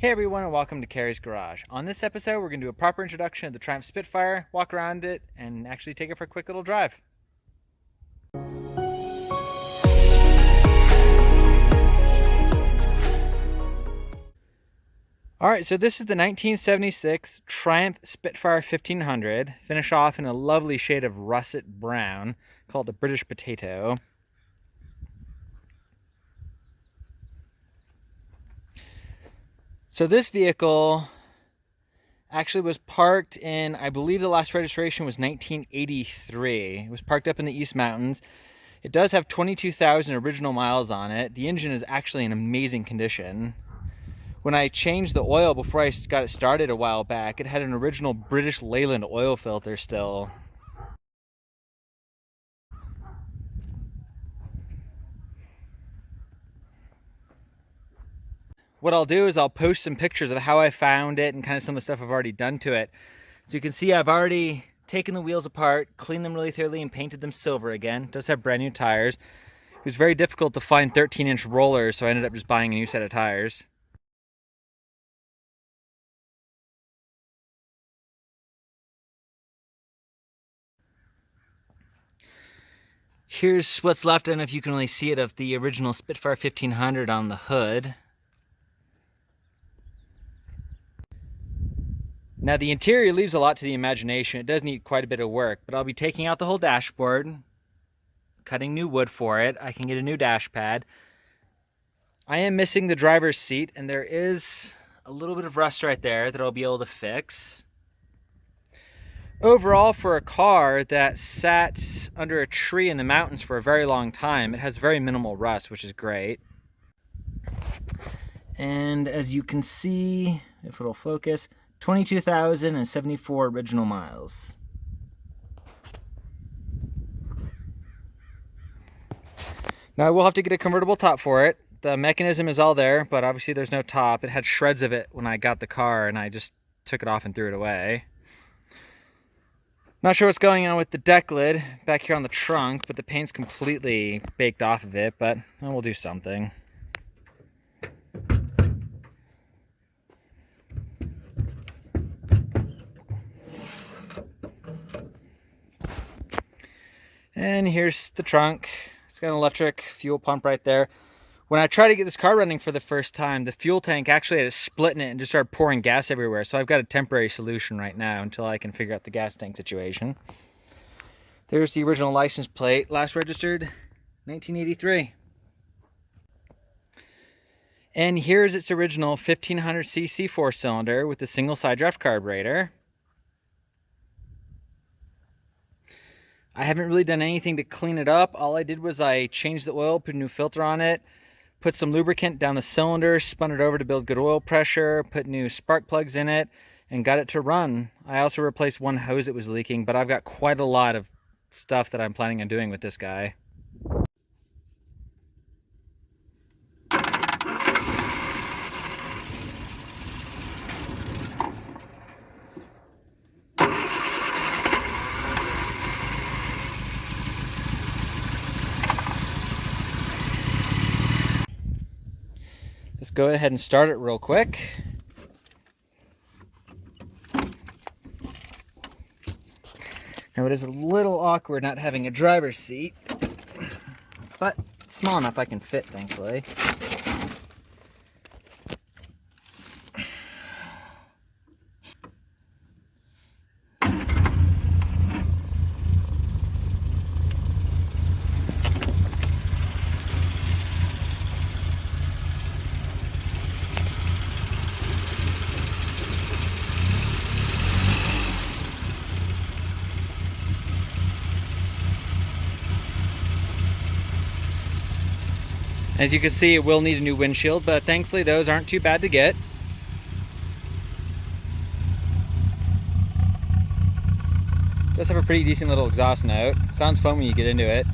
Hey everyone, and welcome to Carrie's Garage. On this episode, we're going to do a proper introduction of the Triumph Spitfire, walk around it, and actually take it for a quick little drive. Alright, so this is the 1976 Triumph Spitfire 1500, finished off in a lovely shade of russet brown called the British Potato. So this vehicle actually was parked in, I believe the last registration was 1983. It was parked up in the East Mountains. It does have 22,000 original miles on it. The engine is actually in amazing condition. When I changed the oil before I got it started a while back, it had an original British Leyland oil filter still. What I'll do is I'll post some pictures of how I found it and kind of some of the stuff I've already done to it. So you can see I've already taken the wheels apart, cleaned them really thoroughly, and painted them silver again. It does have brand new tires. It was very difficult to find 13-inch rollers, so I ended up just buying a new set of tires. Here's what's left, I don't know if you can really see it, of the original Spitfire 1500 on the hood. Now the interior leaves a lot to the imagination. It does need quite a bit of work, but I'll be taking out the whole dashboard, cutting new wood for it. I can get a new dash pad. I am missing the driver's seat, and there is a little bit of rust right there that I'll be able to fix. Overall, for a car that sat under a tree in the mountains for a very long time, it has very minimal rust, which is great. And as you can see, if it'll focus, 22,074 original miles. Now I will have to get a convertible top for it. The mechanism is all there, but obviously there's no top. It had shreds of it when I got the car, and I just took it off and threw it away. Not sure what's going on with the deck lid back here on the trunk, but the paint's completely baked off of it, but we'll do something. And here's the trunk. It's got an electric fuel pump right there. When I tried to get this car running for the first time, the fuel tank actually had a split in it and just started pouring gas everywhere. So I've got a temporary solution right now until I can figure out the gas tank situation. There's the original license plate, last registered 1983. And here's its original 1500cc four-cylinder with the single side draft carburetor. I haven't really done anything to clean it up. All I did was I changed the oil, put a new filter on it, put some lubricant down the cylinder, spun it over to build good oil pressure, put new spark plugs in it, and got it to run. I also replaced one hose that was leaking, but I've got quite a lot of stuff that I'm planning on doing with this guy. Let's go ahead and start it real quick. Now it is a little awkward not having a driver's seat, but it's small enough I can fit, thankfully. As you can see, it will need a new windshield, but thankfully those aren't too bad to get. Does have a pretty decent little exhaust note. Sounds fun when you get into it.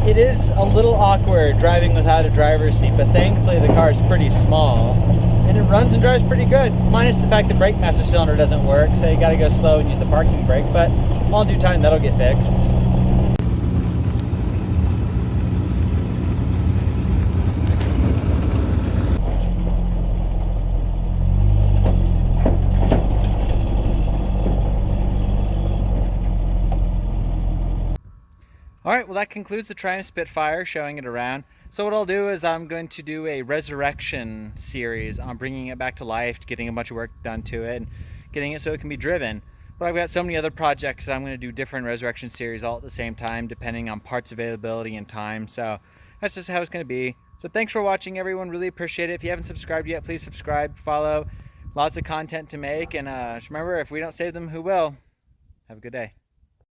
it is a little awkward driving without a driver's seat, but thankfully the car is pretty small and it runs and drives pretty good, minus the fact the brake master cylinder doesn't work, so you got to go slow and use the parking brake, but all in due time that'll get fixed. Alright, well that concludes the Triumph Spitfire, showing it around. So what I'll do is I'm going to do a resurrection series on bringing it back to life, getting a bunch of work done to it, and getting it so it can be driven. But I've got so many other projects that I'm going to do different resurrection series all at the same time, depending on parts availability and time. So that's just how it's going to be. So thanks for watching, everyone. Really appreciate it. If you haven't subscribed yet, please subscribe, follow. Lots of content to make, and just remember, if we don't save them, who will? Have a good day.